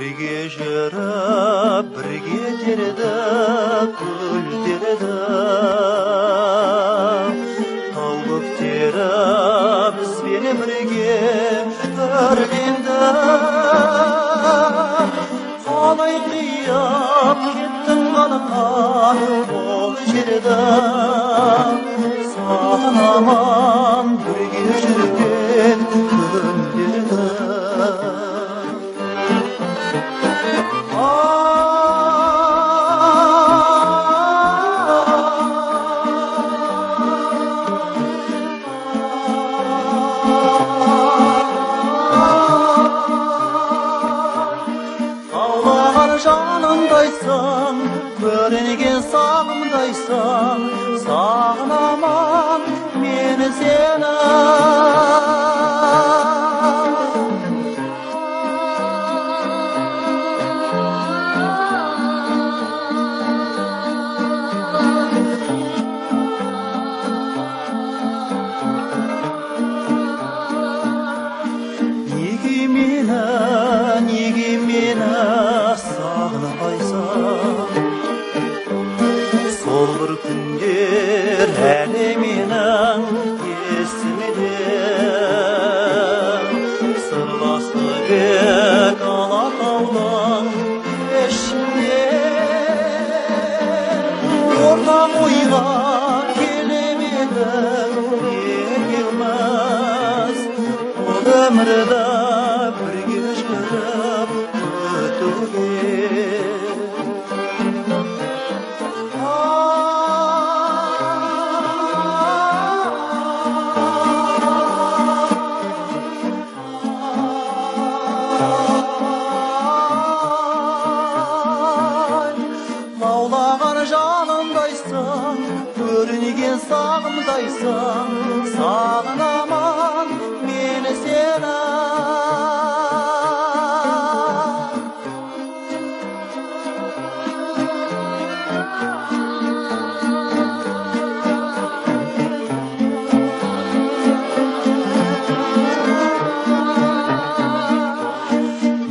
бірге жүріп бірге тердік гүлдерді тау бөктері бізбен бірге өрленді қалай қияп кеттің қалқан ол жерді сағынаман бірге жүрген күндерді жанымдайсың көрінген сағымдайсың сағынаман мені сені неге мені сағынбайсың сол бір күндер әлі менің есімде сырластыбек алатаудың ішінде ортақ ойға келемедік екеуміз бұл өмірді бірге жүріп өтуге лаулаған жанымдайсың көрінген сағымдайсың сағынаман мені сені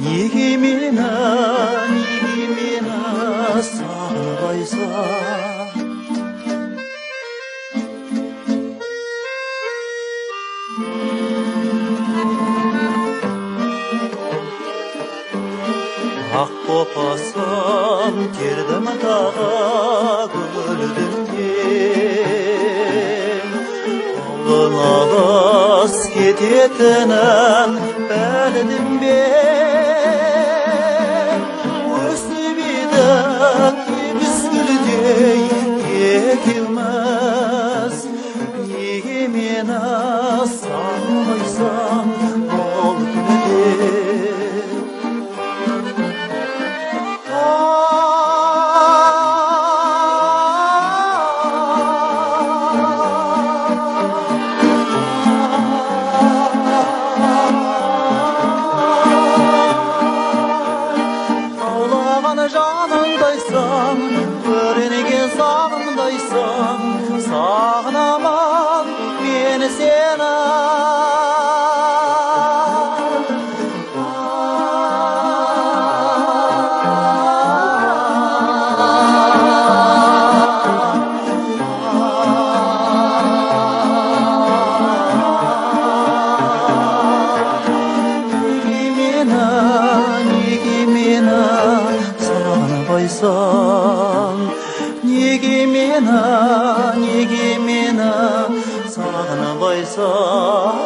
неге мені сағынбайсың ақ бопасым тердім тағы гүлдіңден ауылың алыс кететінін білдім бе өсіп едік егіз гүлдей екеуміз неге мені сағынбайсың ол күнде жанымдайсың көрінген сағымдайсың сағынаман мені сені неге мені сағынбайсың